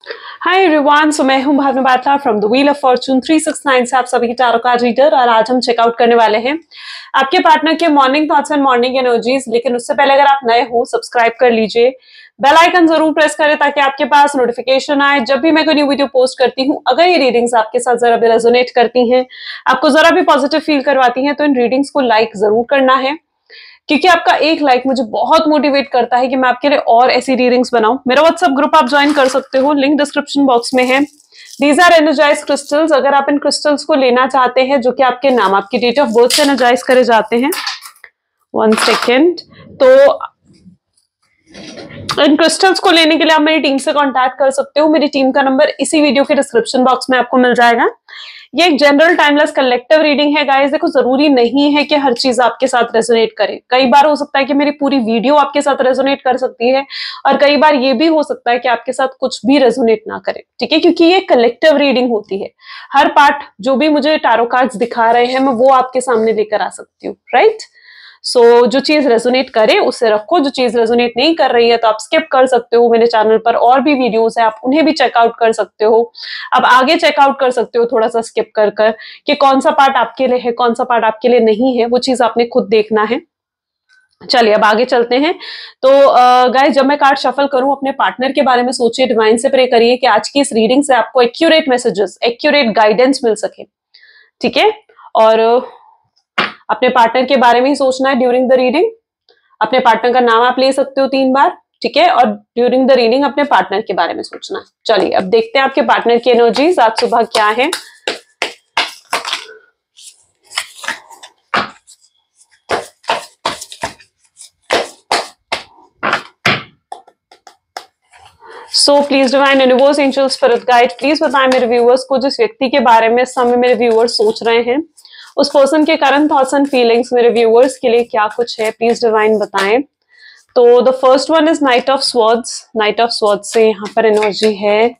Hi everyone, so मैं हूं Bhavna Batla from the wheel of fortune 369 से आप सभी की टारो कार्ड रीडर। और आज हम चेकआउट करने वाले हैं आपके पार्टनर के morning thoughts and morning energies. लेकिन उससे पहले अगर आप नए हो, सब्सक्राइब कर लीजिए, बेल आइकन जरूर प्रेस करें ताकि आपके पास नोटिफिकेशन आए जब भी मैं कोई न्यू वीडियो पोस्ट करती हूँ। अगर ये रीडिंग्स आपके साथ जरा भी रेजोनेट करती हैं, आपको जरा भी पॉजिटिव फील करवाती हैं, तो इन रीडिंग्स को लाइक जरूर करना है, क्योंकि आपका एक लाइक मुझे बहुत मोटिवेट करता है कि मैं आपके लिए और ऐसी रीडिंग्स बनाऊं। मेरा व्हाट्सएप ग्रुप आप ज्वाइन कर सकते हो, लिंक डिस्क्रिप्शन बॉक्स में है। These are energize crystals. अगर आप इन क्रिस्टल्स को लेना चाहते हैं जो कि आपके नाम, आपकी डेट ऑफ बर्थ से एनर्जाइज करे जाते हैं, 1 सेकेंड, तो इन क्रिस्टल्स को लेने के लिए आप मेरी टीम से कांटेक्ट कर सकते हो। मेरी टीम का नंबर इसी वीडियो के डिस्क्रिप्शन बॉक्स में आपको मिल जाएगा। ये एक जनरल टाइमलेस कलेक्टिव रीडिंग है गाइस। देखो, जरूरी नहीं है कि हर चीज आपके साथ रेजोनेट करे। कई बार हो सकता है कि मेरी पूरी वीडियो आपके साथ रेजोनेट कर सकती है, और कई बार ये भी हो सकता है कि आपके साथ कुछ भी रेजोनेट ना करे, ठीक है, क्योंकि ये कलेक्टिव रीडिंग होती है। हर पार्ट जो भी मुझे टैरो कार्ड्स दिखा रहे हैं, मैं वो आपके सामने लेकर आ सकती हूँ, राइट। सो जो चीज रेजोनेट करे उसे रखो, जो चीज रेजोनेट नहीं कर रही है तो आप स्किप कर सकते हो। मेरे चैनल पर और भी वीडियोस है, आप उन्हें भी चेकआउट कर सकते हो। आप आगे चेकआउट कर सकते हो थोड़ा सा स्किप कर कर कि कौन सा पार्ट आपके लिए है, कौन सा पार्ट आपके लिए नहीं है, वो चीज आपने खुद देखना है। चलिए अब आगे चलते हैं। तो गाइस, जब मैं कार्ड शफल करूं, अपने पार्टनर के बारे में सोचिए, डिवाइन से प्रे करिए कि आज की इस रीडिंग से आपको एक्यूरेट मैसेजेस, एक्यूरेट गाइडेंस मिल सके, ठीक है। और अपने पार्टनर के बारे में ही सोचना है ड्यूरिंग द रीडिंग। अपने पार्टनर का नाम आप ले सकते हो 3 बार, ठीक है, और ड्यूरिंग द रीडिंग अपने पार्टनर के बारे में सोचना है। चलिए अब देखते हैं आपके पार्टनर की एनर्जीज आज सुबह क्या है। So please divine universe, angels, spirit guide, please बताएं मेरे व्यूअर्स को, जिस व्यक्ति के बारे में इस समय मेरे व्यूअर्स सोच रहे हैं, उस पर्सन के करंट थॉट्स एंड फीलिंग्स मेरे व्यूअर्स के लिए क्या कुछ है, प्लीज डिवाइन बताएं। तो the first one is knight of swords. Knight of swords से यहाँ पर एनर्जी है।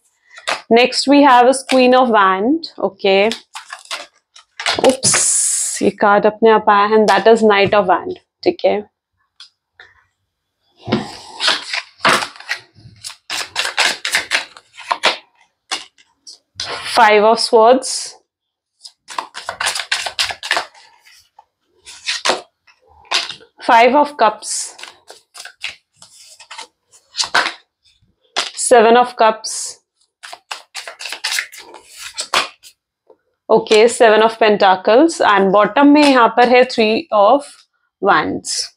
Next we have queen of wand. Okay, oops, ये कार्ड अपने आप आया है, that is knight of wand, ठीक है। Five of swords, five of cups, 7 of cups, okay, 7 of pentacles, and bottom में यहां पर है 3 of wands.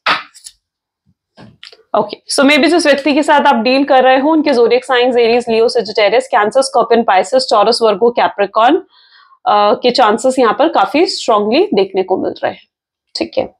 Okay, so may be जिस व्यक्ति के साथ आप डील कर रहे हो, उनके zodiac signs Aries, Leo, Sagittarius, Cancer, Scorpion, Pisces, Taurus, Virgo, Capricorn के चांसेस यहाँ पर काफी स्ट्रांगली देखने को मिल रहे हैं, ठीक है।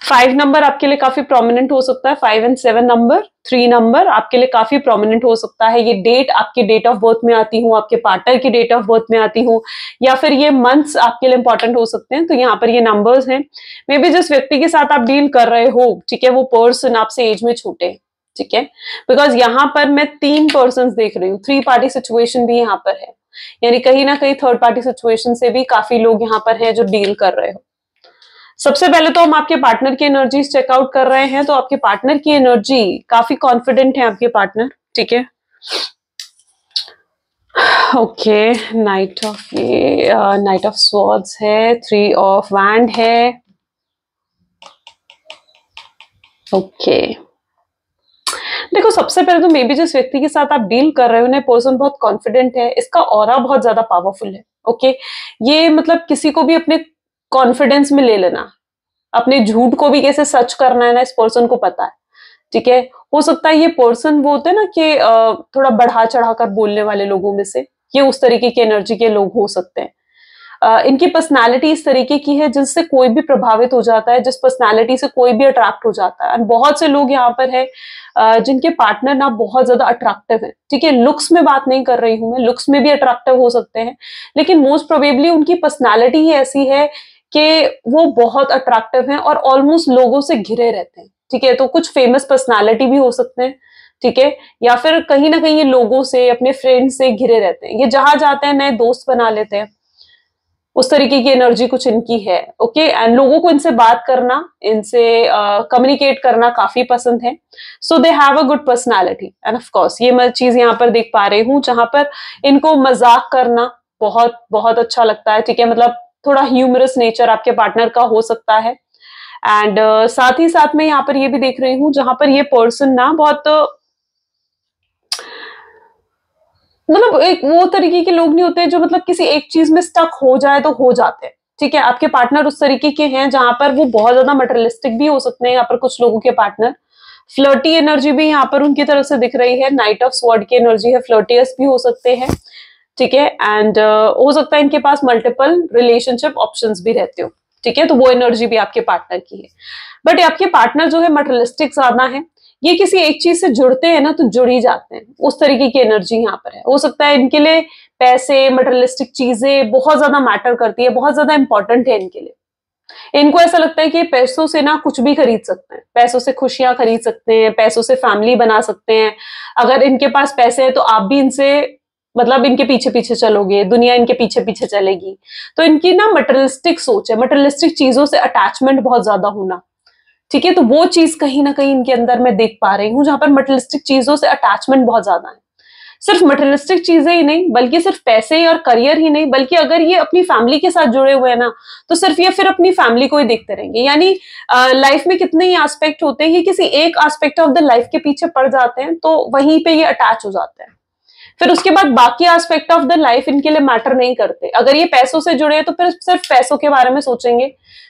5 नंबर आपके लिए काफी प्रोमिनेंट हो सकता है। 5 एंड 7 नंबर, 3 नंबर आपके लिए काफी प्रोमिनेंट हो सकता है। ये डेट आपकी डेट ऑफ बर्थ में आती हूँ, आपके पार्टनर की डेट ऑफ बर्थ में आती हूँ, या फिर ये मंथ्स आपके लिए इंपॉर्टेंट हो सकते हैं। तो यहाँ पर ये नंबर्स हैं। मे बी जिस व्यक्ति के साथ आप डील कर रहे हो, ठीक है, वो पर्सन आपसे एज में छोटे हैं, ठीक है, बिकॉज यहाँ पर मैं 3 पर्सन देख रही हूँ। 3 पार्टी सिचुएशन भी यहाँ पर है, यानी कहीं ना कहीं थर्ड पार्टी सिचुएशन से भी काफी लोग यहाँ पर हैं जो डील कर रहे हो। सबसे पहले तो हम आपके पार्टनर की एनर्जी चेकआउट कर रहे हैं। तो आपके पार्टनर की एनर्जी काफी कॉन्फिडेंट है, आपके पार्टनर, ठीक है। ओके, नाइट ऑफ स्वॉर्ड्स है, 3 ऑफ वैंड है, ओके। देखो, सबसे पहले तो मे बी जिस व्यक्ति के साथ आप डील कर रहे हो ना, पर्सन बहुत कॉन्फिडेंट है, इसका ऑरा बहुत ज्यादा पावरफुल है, ओके। ये मतलब किसी को भी अपने कॉन्फिडेंस में ले लेना, अपने झूठ को भी कैसे सच करना है ना, इस पर्सन को पता है, ठीक है। हो सकता है ये पर्सन वो होते हैं ना कि थोड़ा बढ़ा चढ़ा कर बोलने वाले लोगों में से, ये उस तरीके की एनर्जी के लोग हो सकते हैं। इनकी पर्सनालिटी इस तरीके की है जिससे कोई भी प्रभावित हो जाता है, जिस पर्सनालिटी से कोई भी अट्रैक्ट हो जाता है। बहुत से लोग यहाँ पर है जिनके पार्टनर ना बहुत ज्यादा अट्रैक्टिव है, ठीक है। लुक्स में बात नहीं कर रही हूं मैं, लुक्स में भी अट्रैक्टिव हो सकते हैं, लेकिन मोस्ट प्रोबेबली उनकी पर्सनालिटी ही ऐसी है कि वो बहुत अट्रैक्टिव हैं और ऑलमोस्ट लोगों से घिरे रहते हैं, ठीक है। तो कुछ फेमस पर्सनालिटी भी हो सकते हैं, ठीक है, या फिर कहीं ना कहीं ये लोगों से, अपने फ्रेंड से घिरे रहते हैं। ये जहां जाते हैं नए दोस्त बना लेते हैं, उस तरीके की एनर्जी कुछ इनकी है। ओके, एंड लोगों को इनसे बात करना, इनसे कम्युनिकेट करना काफी पसंद है। So they have a good personality and of course ये मैं चीज यहाँ पर देख पा रही हूँ जहां पर इनको मजाक करना बहुत बहुत अच्छा लगता है। ठीक है, मतलब थोड़ा ह्यूमरस नेचर आपके पार्टनर का हो सकता है। एंड साथ ही साथ मैं यहाँ पर ये भी देख रही हूँ जहां पर ये पर्सन ना बहुत मतलब एक वो तरीके के लोग नहीं होते जो मतलब किसी एक चीज में स्टक हो जाए तो हो जाते हैं। ठीक है, आपके पार्टनर उस तरीके के हैं जहां पर वो बहुत ज्यादा मटेरियलिस्टिक भी हो सकते हैं। यहाँ पर कुछ लोगों के पार्टनर फ्लर्टी एनर्जी भी यहाँ पर उनकी तरफ से दिख रही है। नाइट ऑफ स्वॉर्ड की एनर्जी है, फ्लर्टियस भी हो सकते हैं। ठीक है, एंड हो सकता है इनके पास मल्टीपल रिलेशनशिप ऑप्शंस भी रहते हो। ठीक है, तो वो एनर्जी भी आपके पार्टनर की है। बट आपके पार्टनर जो है मटेरियलिस्टिक ज्यादा है, ये किसी एक चीज से जुड़ते हैं ना तो जुड़ ही जाते हैं, उस तरीके की एनर्जी यहाँ पर है। हो सकता है इनके लिए पैसे, मटेरियलिस्टिक चीजें बहुत ज्यादा मैटर करती है, बहुत ज्यादा इंपॉर्टेंट है इनके लिए। इनको ऐसा लगता है कि पैसों से ना कुछ भी खरीद सकते हैं, पैसों से खुशियां खरीद सकते हैं, पैसों से फैमिली बना सकते हैं। अगर इनके पास पैसे है तो आप भी इनसे मतलब इनके पीछे पीछे चलोगे, दुनिया इनके पीछे पीछे चलेगी। तो इनकी ना मटेरियलिस्टिक सोच है, मटेरियलिस्टिक चीजों से अटैचमेंट बहुत ज्यादा होना। ठीक है, तो वो चीज कहीं ना कहीं इनके अंदर मैं देख पा रही हूँ जहां पर मटेरियलिस्टिक चीजों से अटैचमेंट बहुत ज्यादा है। सिर्फ मटेरियलिस्टिक चीजें ही नहीं, बल्कि सिर्फ पैसे और करियर ही नहीं, बल्कि अगर ये अपनी फैमिली के साथ जुड़े हुए हैं ना तो सिर्फ ये फिर अपनी फैमिली को ही देखते रहेंगे। यानी लाइफ में कितने ही एस्पेक्ट होते हैं, ये किसी एक एस्पेक्ट ऑफ द लाइफ के पीछे पड़ जाते हैं तो वहीं पे ये अटैच हो जाते हैं। फिर उसके बाद बाकी एस्पेक्ट ऑफ द लाइफ इनके लिए मैटर नहीं करते। अगर ये पैसों से जुड़े हैं तो फिर सिर्फ पैसों के बारे में सोचेंगे,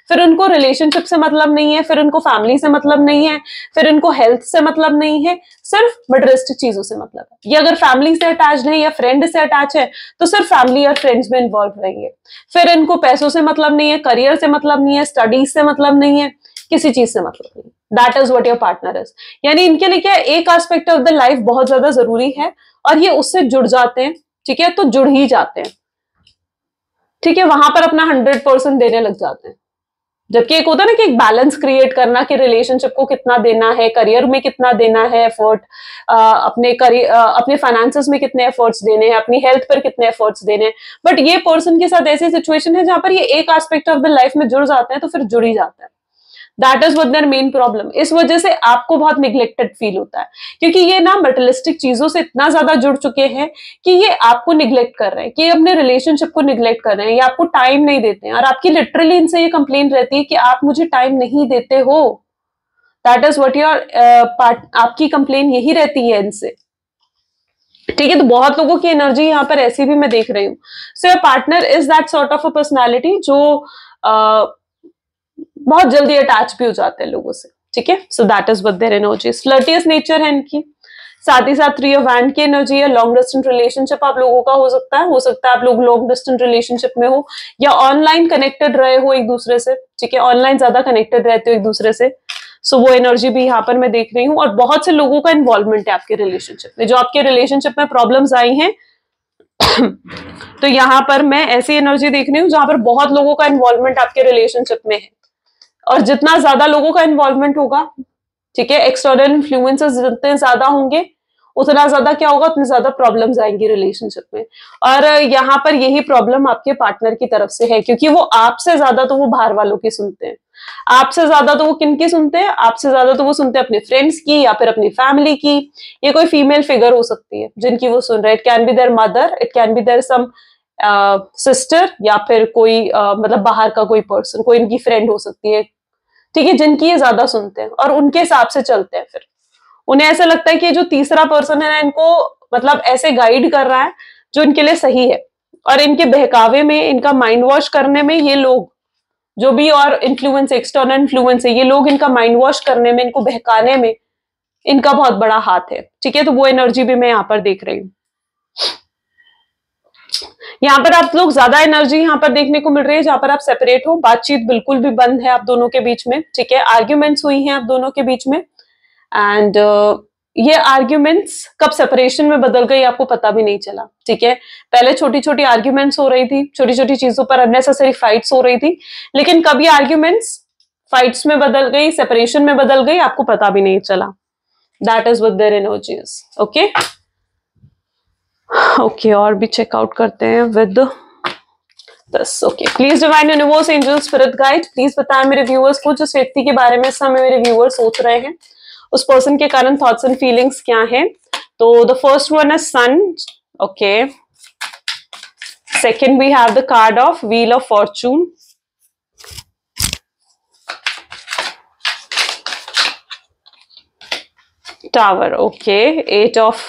फिर उनको रिलेशनशिप से मतलब नहीं है, फिर उनको फैमिली से मतलब नहीं है, फिर उनको हेल्थ से मतलब नहीं है, सिर्फ मटेरियलिस्टिक चीजों से मतलब है। ये अगर फैमिली से अटैच है या फ्रेंड से अटैच है तो सिर्फ फैमिली और फ्रेंड्स में इन्वॉल्व रहेंगे। फिर इनको पैसों से मतलब नहीं है, करियर से मतलब नहीं है, स्टडीज से मतलब नहीं है, किसी चीज से मतलब नहीं। That is what your partner is. यानी इनके लिए क्या एक एस्पेक्ट ऑफ द लाइफ बहुत ज्यादा जरूरी है और ये उससे जुड़ जाते हैं। ठीक है, तो जुड़ ही जाते हैं। ठीक है, वहां पर अपना 100% देने लग जाते हैं। जबकि एक होता है ना कि एक बैलेंस क्रिएट करना कि रिलेशनशिप को कितना देना है, करियर में कितना देना है एफर्ट, अपने करियर अपने फाइनेंसेस में कितने एफर्ट्स देने हैं, अपनी हेल्थ पर कितने एफर्ट्स देने हैं। बट ये पर्सन के साथ ऐसी सिचुएशन है जहां पर ये एक एस्पेक्ट ऑफ द लाइफ में जुड़ जाते हैं तो फिर जुड़ ही जाता है। That is what their main problem. इस वजह से आपको बहुत निग्लेक्टेड फील होता है क्योंकि ये ना मटेरियलिस्टिक चीजों से इतना ज्यादा जुड़ चुके हैं कि ये आपको निग्लेक्ट कर रहे हैं, कि ये अपने रिलेशनशिप को निग्लेक्ट कर रहे हैं, ये आपको टाइम नहीं देते हैं। और आपकी लिटरली इनसे ये कंप्लेन रहती है कि आप मुझे टाइम नहीं देते हो। दैट इज व्हाट योर आपकी कंप्लेन यही रहती है इनसे। ठीक है, तो बहुत लोगों की एनर्जी यहाँ पर ऐसी भी मैं देख रही हूँ। So your partner is that sort of a personality जो बहुत जल्दी अटैच भी हो जाते हैं लोगों से। ठीक है, so that is what their energy. Flirtatious nature है इनकी, साथ ही साथ 3 ऑफ वैंड की एनर्जी है। लॉन्ग डिस्टेंस रिलेशनशिप आप लोगों का हो सकता है आप लोग लॉन्ग डिस्टेंस रिलेशनशिप में हो या ऑनलाइन कनेक्टेड रहे हो एक दूसरे से। ठीक है, ऑनलाइन ज्यादा कनेक्टेड रहते हो एक दूसरे से। सो वो एनर्जी भी यहाँ पर मैं देख रही हूँ और बहुत से लोगों का इन्वॉल्वमेंट है आपके रिलेशनशिप में। जो आपके रिलेशनशिप में प्रॉब्लम्स आई हैं तो यहाँ पर मैं ऐसी एनर्जी देख रही हूँ जहां पर बहुत लोगों का इन्वॉल्वमेंट आपके रिलेशनशिप में है। और जितना ज्यादा लोगों का इन्वॉल्वमेंट होगा, ठीक है, एक्सटर्नल इन्फ्लुएंसेस जितने ज्यादा होंगे उतना ज्यादा क्या होगा, उतनी ज्यादा प्रॉब्लम्स आएंगी रिलेशनशिप में। और यहाँ पर यही प्रॉब्लम आपके पार्टनर की तरफ से है क्योंकि वो आपसे ज्यादा तो वो बाहर वालों की सुनते हैं। आपसे ज्यादा तो वो किनकी सुनते हैं, आपसे ज्यादा तो वो सुनते हैं अपने फ्रेंड्स की या फिर अपनी फैमिली की। ये कोई फीमेल फिगर हो सकती है जिनकी वो सुन रहे हैं। It can be their mother, it can be their some sister या फिर कोई मतलब बाहर का कोई पर्सन, कोई इनकी फ्रेंड हो सकती है। ठीक है, जिनकी ये ज्यादा सुनते हैं और उनके हिसाब से चलते हैं। फिर उन्हें ऐसा लगता है कि जो तीसरा पर्सन है ना इनको मतलब ऐसे गाइड कर रहा है जो इनके लिए सही है। और इनके बहकावे में, इनका माइंड वॉश करने में ये लोग जो भी और इन्फ्लुएंस, एक्सटर्नल इन्फ्लुएंस है, ये लोग इनका माइंड वॉश करने में, इनको बहकाने में इनका बहुत बड़ा हाथ है। ठीक है, तो वो एनर्जी भी मैं यहाँ पर देख रही हूँ। यहाँ पर आप लोग ज्यादा एनर्जी यहाँ पर देखने को मिल रही है जहां पर आप सेपरेट हो, बातचीत बिल्कुल भी बंद है आप दोनों के बीच में। ठीक है, आर्ग्यूमेंट्स हुई हैं आप दोनों के बीच में एंड ये आर्ग्यूमेंट्स कब सेपरेशन में बदल गई आपको पता भी नहीं चला। ठीक है, पहले छोटी छोटी आर्ग्यूमेंट्स हो रही थी, छोटी छोटी चीजों पर अननेसेसरी फाइट्स हो रही थी, लेकिन कब ये आर्ग्यूमेंट्स फाइट्स में बदल गई, सेपरेशन में बदल गई, आपको पता भी नहीं चला। That is with their energies. Okay okay, और भी चेकआउट करते हैं with 10। Okay, please divine universe, angel, spirit guide, please बताएं मेरे व्यूअर्स को जिस व्यक्ति के बारे में इस समय मेरे व्यूअर्स सोच रहे हैं, उस पर्सन के कारण थॉट्स एंड फीलिंग्स क्या हैं। तो the first one is sun. Okay, second we have the card of wheel of fortune, tower. Okay, 8 of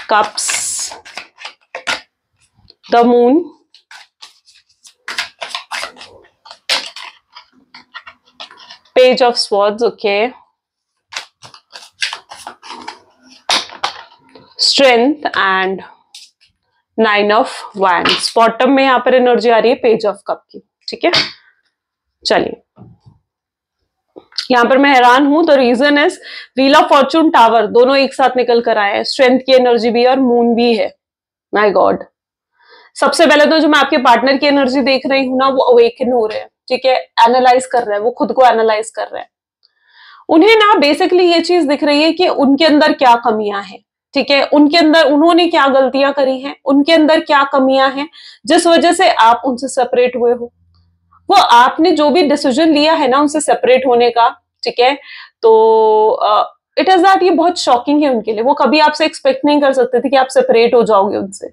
cups, the moon, page of swords. Okay, strength and 9 of wands. Bottom में यहां पर energy आ रही है page of cup की। ठीक है, चलिए यहां पर मैं हैरान हूं। The reason is wheel of fortune, tower, दोनों एक साथ निकल कर आए हैं। स्ट्रेंथ की एनर्जी भी है और मून भी है। माय गॉड, सबसे पहले तो जो मैं आपके पार्टनर की एनर्जी देख रही हूं ना, वो अवेकन हो रहे हैं। ठीक है, एनालाइज कर रहे हैं, वो खुद को एनालाइज कर रहे हैं। उन्हें ना बेसिकली ये चीज दिख रही है कि उनके अंदर क्या कमियां हैं। ठीक है, उनके अंदर उन्होंने क्या गलतियां करी हैं, उनके अंदर क्या कमियां हैं जिस वजह से आप उनसे सेपरेट हुए हो। वो आपने जो भी डिसीजन लिया है ना उनसे सेपरेट होने का, ठीक है, तो इट इज दैट ये बहुत शॉकिंग है उनके लिए। वो कभी आपसे एक्सपेक्ट नहीं कर सकते थे कि आप सेपरेट हो जाओगे उनसे,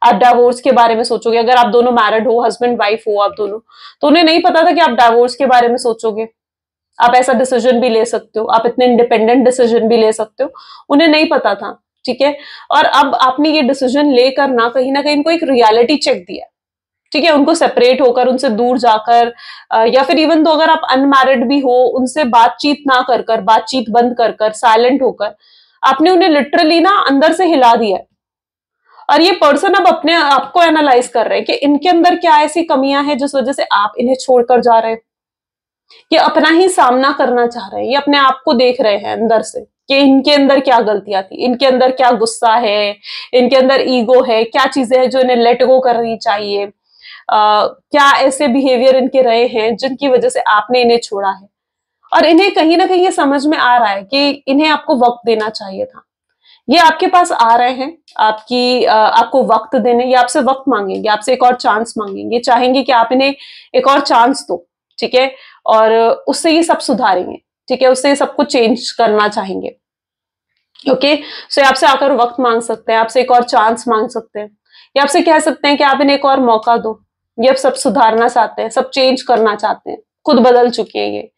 आप डाइवोर्स के बारे में सोचोगे। अगर आप दोनों मैरिड हो, हस्बैंड वाइफ हो आप दोनों, तो उन्हें नहीं पता था कि आप डाइवोर्स के बारे में सोचोगे। आप ऐसा डिसीजन भी ले सकते हो, आप इतने इंडिपेंडेंट डिसीजन भी ले सकते हो, उन्हें नहीं पता था। ठीक है, और अब आपने ये डिसीजन लेकर ना कहीं इनको एक रियलिटी चेक दिया। ठीक है, उनको सेपरेट होकर, उनसे दूर जाकर, या फिर इवन तो अगर आप अनमैरिड भी हो, उनसे बातचीत ना कर कर, बातचीत बंद कर कर, साइलेंट होकर आपने उन्हें लिटरली ना अंदर से हिला दिया। और ये पर्सन अब अपने आप को एनालाइज कर रहे हैं कि इनके अंदर क्या ऐसी कमियां हैं जिस वजह से आप इन्हें छोड़कर जा रहे हैं। ये अपना ही सामना करना चाह रहे हैं, ये अपने आप को देख रहे हैं अंदर से कि इनके अंदर क्या गलतियां थी, इनके अंदर क्या गुस्सा है, इनके अंदर ईगो है, क्या चीजें हैं जो इन्हें लेट गो करनी चाहिए, क्या ऐसे बिहेवियर इनके रहे हैं जिनकी वजह से आपने इन्हें छोड़ा है। और इन्हें कहीं ना कहीं ये समझ में आ रहा है कि इन्हें आपको वक्त देना चाहिए था। ये आपके पास आ रहे हैं आपको वक्त देने, ये आपसे वक्त मांगेंगे, आपसे एक और चांस मांगेंगे, चाहेंगे कि आप इन्हें एक और चांस दो। ठीक है, और उससे ये सब सुधारेंगे। ठीक है, उससे सब कुछ चेंज करना चाहेंगे। ओके, सो आपसे आकर वक्त मांग सकते हैं, आपसे एक और चांस मांग सकते हैं, या आपसे कह सकते हैं कि आप इन्हें एक और मौका दो। ये अब सब सुधारना चाहते हैं, सब चेंज करना चाहते हैं, खुद बदल चुके हैं ये।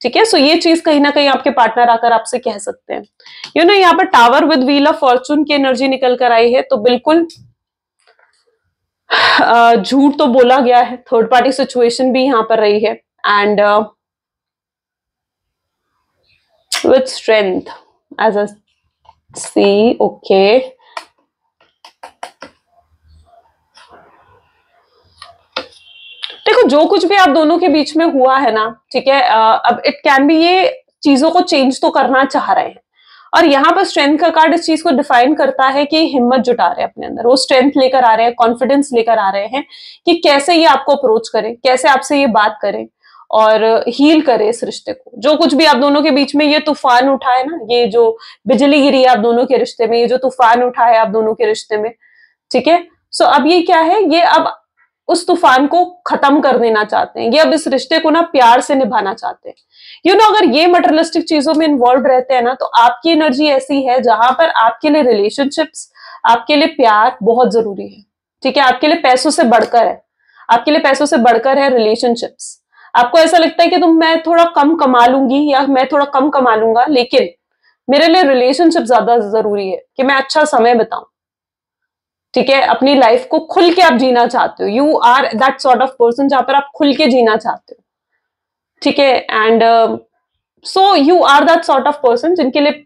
ठीक है, सो ये चीज कहीं ना कहीं आपके पार्टनर आकर आपसे कह सकते हैं। यहाँ पर tower with wheel of Fortune की एनर्जी निकल कर आई है, तो बिल्कुल झूठ तो बोला गया है, थर्ड पार्टी सिचुएशन भी यहां पर रही है, and with strength as a see. Okay, देखो जो कुछ भी आप दोनों के बीच में हुआ है ना, ठीक है, अब इट कैन बी ये चीजों को चेंज तो करना चाह रहे हैं। और यहाँ पर स्ट्रेंथ का कार्ड इस चीज को डिफाइन करता है कि हिम्मत जुटा रहे हैं अपने अंदर, वो स्ट्रेंथ लेकर आ रहे हैं, कॉन्फिडेंस लेकर आ रहे हैं कि कैसे ये आपको अप्रोच करें, कैसे आपसे ये बात करें और हील करे इस रिश्ते को। जो कुछ भी आप दोनों के बीच में ये तूफान उठा है ना, ये जो बिजली गिरी है आप दोनों के रिश्ते में, ये जो तूफान उठा है आप दोनों के रिश्ते में, ठीक है, सो अब ये क्या है, ये अब उस तूफान को खत्म कर देना चाहते हैं। ये अब इस रिश्ते को ना प्यार से निभाना चाहते हैं। अगर ये मटेरियलिस्टिक चीजों में इन्वॉल्व रहते हैं ना, तो आपकी एनर्जी ऐसी है जहां पर आपके लिए रिलेशनशिप्स, आपके लिए प्यार बहुत जरूरी है। ठीक है, आपके लिए पैसों से बढ़कर है, आपके लिए पैसों से बढ़कर है रिलेशनशिप्स। आपको ऐसा लगता है कि मैं थोड़ा कम कमा लूंगी या मैं थोड़ा कम कमा लूंगा, लेकिन मेरे लिए रिलेशनशिप ज्यादा जरूरी है कि मैं अच्छा समय बिताऊं। ठीक है, अपनी लाइफ को खुल के आप जीना चाहते हो, you are that sort of person जहां पर आप खुल के जीना चाहते हो। ठीक है, and so you are that sort of person जिनके लिए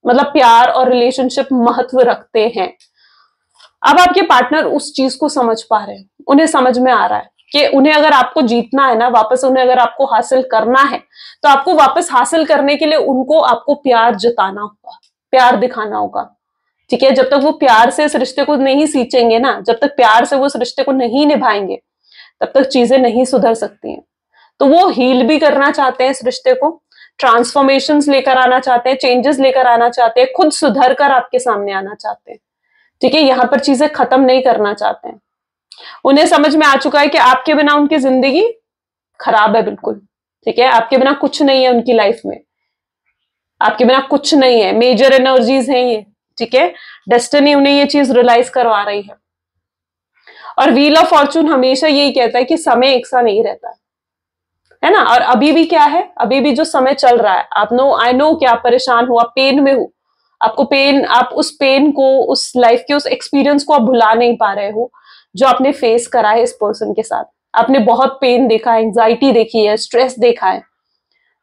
मतलब प्यार और रिलेशनशिप महत्व रखते हैं। अब आपके पार्टनर उस चीज को समझ पा रहे हैं, उन्हें समझ में आ रहा है कि उन्हें अगर आपको जीतना है ना, वापस उन्हें अगर आपको हासिल करना है, तो आपको वापस हासिल करने के लिए उनको आपको प्यार जताना होगा, प्यार दिखाना होगा। ठीक है, जब तक वो प्यार से इस रिश्ते को नहीं सींचेंगे ना, जब तक प्यार से वो इस रिश्ते को नहीं निभाएंगे, तब तक चीजें नहीं सुधर सकती हैं। तो वो हील भी करना चाहते हैं इस रिश्ते को, ट्रांसफॉर्मेशंस लेकर आना चाहते हैं, चेंजेस लेकर आना चाहते हैं, खुद सुधर कर आपके सामने आना चाहते हैं। ठीक है, यहां पर चीजें खत्म नहीं करना चाहते हैं। उन्हें समझ में आ चुका है कि आपके बिना उनकी जिंदगी खराब है बिल्कुल, ठीक है, आपके बिना कुछ नहीं है उनकी लाइफ में, आपके बिना कुछ नहीं है, मेजर एनर्जीज हैं ये, ठीक है, डेस्टिनी उन्हें ये चीज रियलाइज करवा रही है। और व्हील ऑफ फॉर्चून हमेशा यही कहता है कि समय एक सा नहीं रहता है ना। और अभी भी क्या है, अभी भी जो समय चल रहा है, आप नो, आई नो कि आप परेशान हो, आप पेन में हो, आपको पेन, आप उस पेन को, उस लाइफ के उस एक्सपीरियंस को आप भुला नहीं पा रहे हो जो आपने फेस करा है इस पर्सन के साथ। आपने बहुत पेन देखा है, एंजाइटी देखी है, स्ट्रेस देखा है,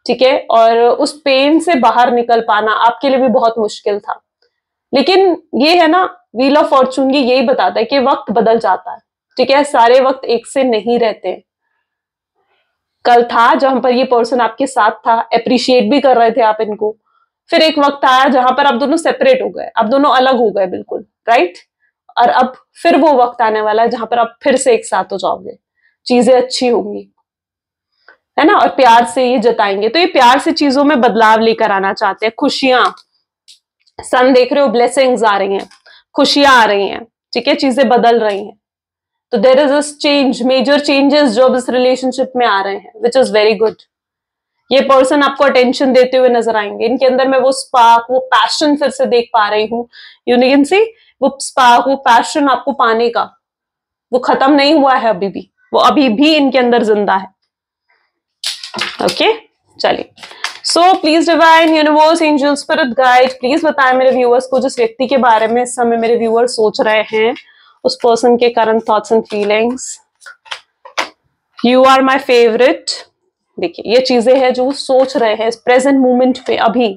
ठीक है, और उस पेन से बाहर निकल पाना आपके लिए भी बहुत मुश्किल था। लेकिन ये है ना, व्हील ऑफ फॉर्चून ये यही बताता है कि वक्त बदल जाता है, ठीक है, सारे वक्त एक से नहीं रहते। कल था जहां पर ये पर्सन आपके साथ था, अप्रिशिएट भी कर रहे थे आप इनको, फिर एक वक्त आया जहां पर आप दोनों सेपरेट हो गए, आप दोनों अलग हो गए बिल्कुल, राइट। और अब फिर वो वक्त आने वाला है जहां पर आप फिर से एक साथ हो जाओगे, चीजें अच्छी होंगी, है ना, और प्यार से ये जताएंगे। तो ये प्यार से चीजों में बदलाव लेकर आना चाहते हैं, खुशियां, सन देख रहे हो, ब्लेसिंग्स आ रही हैं, खुशियां आ रही हैं, ठीक है, चीजें बदल रही हैं। तो there is a change, major changes जो अब इस रिलेशनशिप में आ रहे हैं, विच इज वेरी गुड। ये पर्सन आपको अटेंशन देते हुए नजर आएंगे, इनके अंदर मैं वो स्पार्क, वो पैशन फिर से देख पा रही हूँ। यू कैन सी वो स्पार्क, वो पैशन आपको पाने का, वो खत्म नहीं हुआ है अभी भी, वो अभी भी इनके अंदर जिंदा है। ओके, चलिए। सो please divine, universe, angel, spirit guide, please बताएं मेरे व्यूअर्स को, जिस व्यक्ति के बारे में इस समय मेरे व्यूअर्स सोच रहे हैं, उस पर्सन के current thoughts and feelings. You are my favourite. देखिए ये चीजें हैं जो सोच रहे हैं इस प्रेजेंट मोमेंट पे, अभी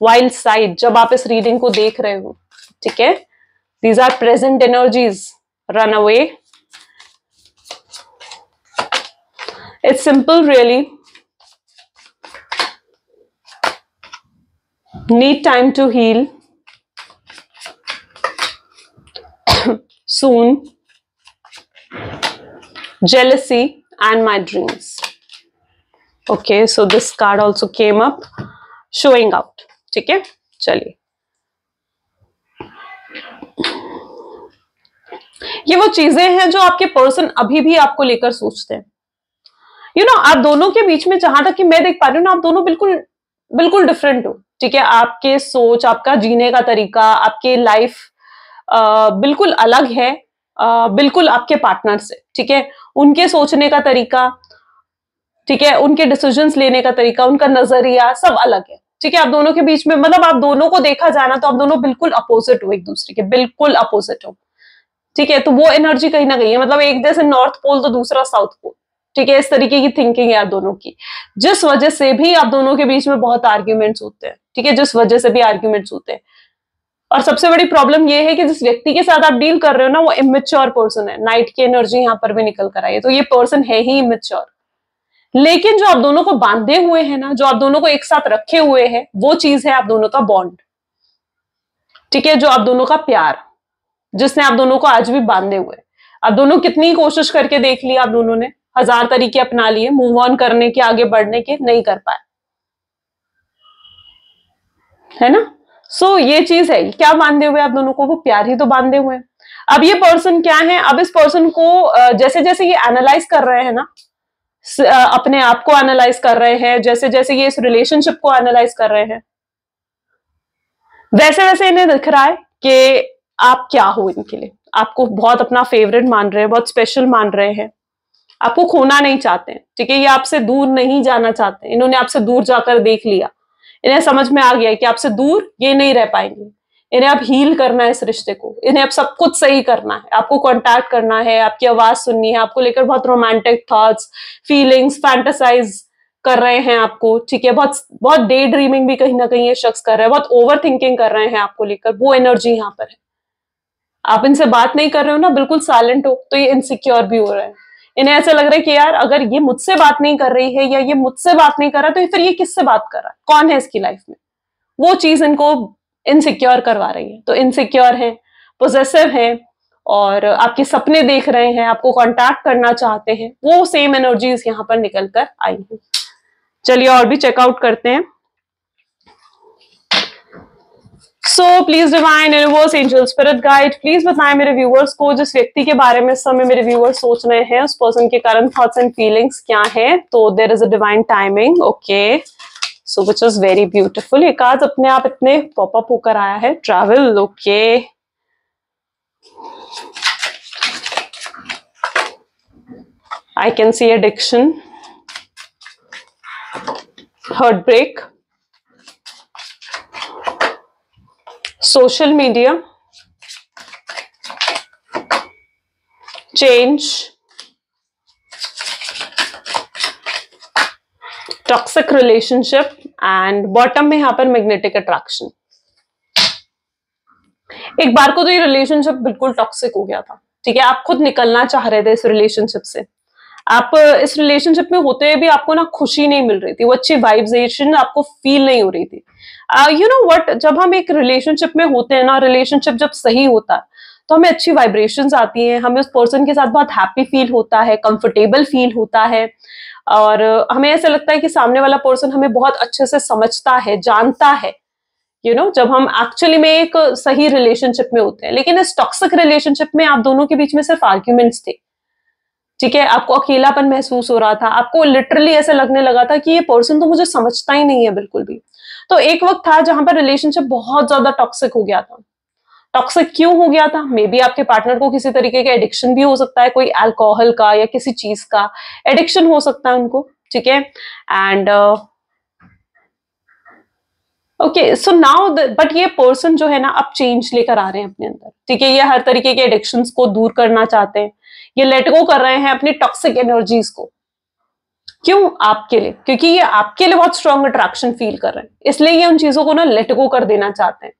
वाइल्ड साइड, जब आप इस रीडिंग को देख रहे हो, ठीक है, these are present energies, run away. It's simple really, need time to heal soon, jealousy and my dreams. Okay, so this card also came up showing out, ठीक है, चलिए। ये वो चीजें हैं जो आपके पर्सन अभी भी आपको लेकर सोचते हैं। यू नो, आप दोनों के बीच में, जहां तक कि मैं देख पा रही हूँ ना, आप दोनों बिल्कुल बिल्कुल डिफरेंट हो, ठीक है, आपके सोच, आपका जीने का तरीका, आपके लाइफ बिल्कुल अलग है, बिल्कुल आपके पार्टनर से, ठीक है, उनके सोचने का तरीका, ठीक है, उनके डिसीजंस लेने का तरीका, उनका नजरिया सब अलग है, ठीक है। आप दोनों के बीच में, मतलब आप दोनों को देखा जाना तो आप दोनों बिल्कुल अपोजिट हो एक दूसरे के, बिल्कुल अपोजिट हो, ठीक है। तो वो एनर्जी कहीं ना कहीं है, मतलब एक जैसे नॉर्थ पोल तो दूसरा साउथ पोल, ठीक है, इस तरीके की थिंकिंग है आप दोनों की, जिस वजह से भी आप दोनों के बीच में बहुत आर्ग्यूमेंट्स होते हैं, ठीक है, जिस वजह से भी आर्ग्यूमेंट्स होते हैं। और सबसे बड़ी प्रॉब्लम ये है कि जिस व्यक्ति के साथ आप डील कर रहे हो ना, वो इमेच्योर पर्सन है, नाइट की एनर्जी यहां पर भी निकल कर आई है, तो ये पर्सन है ही इमेच्योर। लेकिन जो आप दोनों को बांधे हुए हैं ना, जो आप दोनों को एक साथ रखे हुए हैं, वो चीज है आप दोनों का बॉन्ड, ठीक है, जो आप दोनों का प्यार, जिसने आप दोनों को आज भी बांधे हुए। आप दोनों कितनी कोशिश करके देख लिया, आप दोनों ने हजार तरीके अपना लिए मूव ऑन करने के, आगे बढ़ने के, नहीं कर पाए, है ना। सो ये चीज है, क्या बांधे हुए आप दोनों को, वो प्यार ही तो बांधे हुए हैं। अब ये पर्सन क्या है, अब इस पर्सन को जैसे जैसे ये एनालाइज कर रहे हैं ना, अपने आप को एनालाइज कर रहे हैं, जैसे जैसे ये इस रिलेशनशिप को एनालाइज कर रहे हैं, वैसे वैसे इन्हें दिख रहा है कि आप क्या हो इनके लिए, आपको बहुत अपना फेवरेट मान रहे हैं, बहुत स्पेशल मान रहे हैं, आपको खोना नहीं चाहते हैं, ठीक है, ये आपसे दूर नहीं जाना चाहते, इन्होंने आपसे दूर जाकर देख लिया, इन्हें समझ में आ गया है कि आपसे दूर ये नहीं रह पाएंगे, इन्हें अब हील करना है इस रिश्ते को, इन्हें अब सब कुछ सही करना है, आपको कांटेक्ट करना है, आपकी आवाज सुननी है, आपको लेकर बहुत रोमांटिक थॉट्स, फीलिंग्स, फैंटेसाइज कर रहे हैं आपको, ठीक है, बहुत बहुत डे ड्रीमिंग भी कहीं ना कहीं ये शख्स कर रहे हैं, बहुत ओवर थिंकिंग कर रहे हैं आपको लेकर, वो एनर्जी यहाँ पर है। आप इनसे बात नहीं कर रहे हो ना, बिल्कुल साइलेंट हो, तो ये इनसिक्योर भी हो रहे हैं, इन्हें ऐसा लग रहा है कि यार अगर ये मुझसे बात नहीं कर रही है या ये मुझसे बात नहीं कर रहा, तो फिर ये किससे बात कर रहा है, कौन है इसकी लाइफ में, वो चीज इनको इनसिक्योर करवा रही है। तो इनसिक्योर है, पोजेसिव है, और आपके सपने देख रहे हैं, आपको कांटेक्ट करना चाहते हैं, वो सेम एनर्जीज यहाँ पर निकल कर आई हैं। चलिए और भी चेकआउट करते हैं। सो please divine universe angel spirit guide please बताएं मेरे व्यूअर्स को, जिस व्यक्ति के बारे में इस समय मेरे व्यूअर्स सोच रहे हैं, उस पर्सन के करंट थॉट्स एंड फीलिंग्स क्या है। तो there is a divine timing, okay, so which is very beautiful. ये कार्ड अपने आप इतने पॉपअप होकर आया है। Travel, okay, I can see addiction, heartbreak, social media, change, toxic relationship and bottom में यहाँ पर magnetic attraction। एक बार को तो ये रिलेशनशिप बिल्कुल टॉक्सिक हो गया था, ठीक है, आप खुद निकलना चाह रहे थे इस रिलेशनशिप से। आप इस रिलेशनशिप में होते हुए भी आपको ना खुशी नहीं मिल रही थी, वो अच्छी वाइब्रेशन आपको फील नहीं हो रही थी। यू नो व्हाट, जब हम एक रिलेशनशिप में होते हैं ना, रिलेशनशिप जब सही होता है तो हमें अच्छी वाइब्रेशंस आती हैं, हमें उस पर्सन के साथ बहुत हैप्पी फील होता है, कंफर्टेबल फील होता है, और हमें ऐसा लगता है कि सामने वाला पर्सन हमें बहुत अच्छे से समझता है, जानता है, यू नो, जब हम एक्चुअली में एक सही रिलेशनशिप में होते हैं। लेकिन इस टॉक्सिक रिलेशनशिप में आप दोनों के बीच में सिर्फ आर्ग्यूमेंट्स थे, ठीक है, आपको अकेलापन महसूस हो रहा था, आपको लिटरली ऐसा लगने लगा था कि ये पर्सन तो मुझे समझता ही नहीं है बिल्कुल भी। तो एक वक्त था जहां पर रिलेशनशिप बहुत ज्यादा टॉक्सिक हो गया था। टॉक्सिक क्यों हो गया था? मे बी आपके पार्टनर को किसी तरीके का एडिक्शन भी हो सकता है, कोई अल्कोहल का या किसी चीज का एडिक्शन हो सकता है उनको, ठीक है। And okay, so now but ये पर्सन जो है ना, अब चेंज लेकर आ रहे हैं अपने अंदर, ठीक है। ये हर तरीके के एडिक्शंस को दूर करना चाहते हैं, ये लेट गो कर रहे हैं अपनी टॉक्सिक एनर्जीज को। क्यों? आपके लिए, क्योंकि ये आपके लिए बहुत स्ट्रॉन्ग अट्रैक्शन फील कर रहे हैं, इसलिए ये उन चीजों को ना लेट गो कर देना चाहते हैं।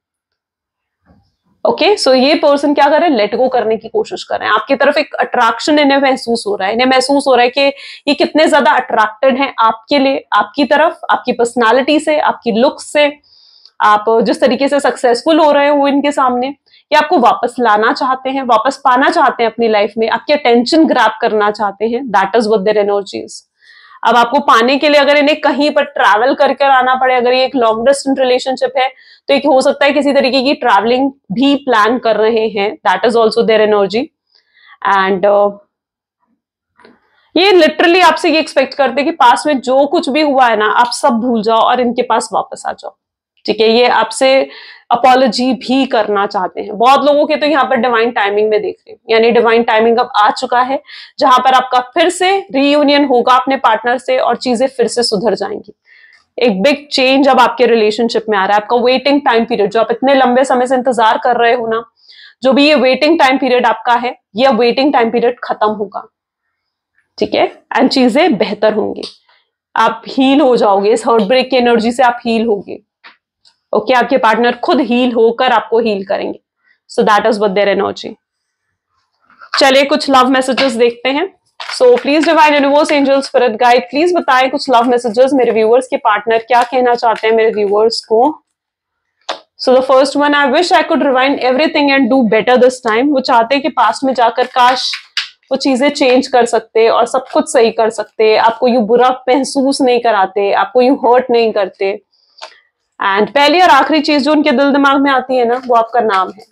ओके, सो ये पर्सन क्या कर रहे हैं, लेट गो करने की कोशिश कर रहे हैं। आपकी तरफ एक अट्रैक्शन इन्हें महसूस हो रहा है, इन्हें महसूस हो रहा है कि ये कितने ज्यादा अट्रैक्टेड हैं आपके लिए, आपकी तरफ, आपकी पर्सनालिटी से, आपकी लुक्स से, आप जिस तरीके से सक्सेसफुल हो रहे हो इनके सामने। ये आपको वापस लाना चाहते हैं, वापस पाना चाहते हैं अपनी लाइफ में, आपकी अटेंशन ग्रैब करना चाहते हैं। That is what their energies. अब आपको पाने के लिए अगर इन्हें कहीं पर ट्रैवल करके आना पड़े, अगर ये एक लॉन्ग डिस्टेंस रिलेशनशिप है तो एक हो सकता है किसी तरीके की ट्रैवलिंग भी प्लान कर रहे हैं। That is also their energy. And ये लिटरली आपसे ये एक्सपेक्ट करते हैं कि पास में जो कुछ भी हुआ है ना, आप सब भूल जाओ और इनके पास वापस आ जाओ, ठीक है। ये आपसे अपॉलॉजी भी करना चाहते हैं। बहुत लोगों के तो यहाँ पर डिवाइन टाइमिंग में देख रहे हैं, यानी डिवाइन टाइमिंग अब आ चुका है जहां पर आपका फिर से रीयूनियन होगा अपने पार्टनर से और चीजें फिर से सुधर जाएंगी। एक बिग चेंज अब आपके रिलेशनशिप में आ रहा है। आपका वेटिंग टाइम पीरियड, जो आप इतने लंबे समय से इंतजार कर रहे हो ना, जो भी ये वेटिंग टाइम पीरियड आपका है, ये वेटिंग टाइम पीरियड खत्म होगा, ठीक है। एंड चीजें बेहतर होंगी, आप हील हो जाओगे, इस हार्ट ब्रेक की एनर्जी से आप हील होगे। ओके, आपके पार्टनर खुद हील होकर आपको हील करेंगे। सो that is what their energy. चलिए कुछ लव मैसेजेस देखते हैं। सो please divine universe angel spirit guide please बताएं कुछ लव मैसेजेस, मेरे व्यूअर्स के पार्टनर क्या कहना चाहते हैं मेरे व्यूअर्स को। So the first one, I wish I could rewind everything and do better this time. वो चाहते हैं कि पास्ट में जाकर काश वो चीजें चेंज कर सकते और सब कुछ सही कर सकते, आपको यूं बुरा महसूस नहीं कराते, आपको यूं हर्ट नहीं करते। एंड पहली और आखिरी चीज जो उनके दिल दिमाग में आती है ना, वो आपका नाम है।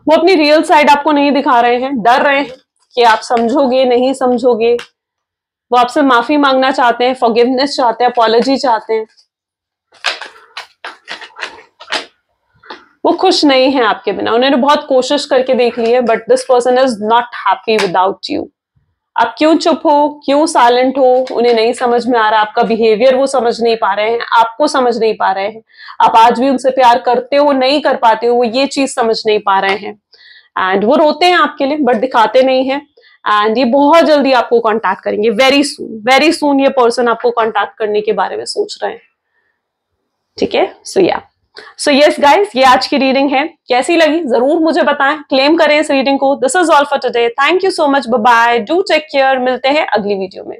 वो अपनी रियल साइड आपको नहीं दिखा रहे हैं, डर रहे हैं कि आप समझोगे नहीं समझोगे। वो आपसे माफी मांगना चाहते हैं, फॉरगिवनेस चाहते हैं, अपॉलॉजी चाहते हैं। वो खुश नहीं है आपके बिना, उन्होंने बहुत कोशिश करके देख ली है, but this person is not happy without you. आप क्यों चुप हो, क्यों साइलेंट हो, उन्हें नहीं समझ में आ रहा। आपका बिहेवियर वो समझ नहीं पा रहे हैं, आपको समझ नहीं पा रहे हैं। आप आज भी उनसे प्यार करते हो, नहीं कर पाते हो, वो ये चीज समझ नहीं पा रहे हैं। एंड वो रोते हैं आपके लिए बट दिखाते नहीं है। एंड ये बहुत जल्दी आपको कांटेक्ट करेंगे, वेरी सून ये पर्सन आपको कांटेक्ट करने के बारे में सोच रहे हैं, ठीक है। सो यस गाइस, ये आज की रीडिंग है। कैसी लगी जरूर मुझे बताएं, क्लेम करें इस रीडिंग को। This is all for today, thank you so much, bye bye, do take care. मिलते हैं अगली वीडियो में।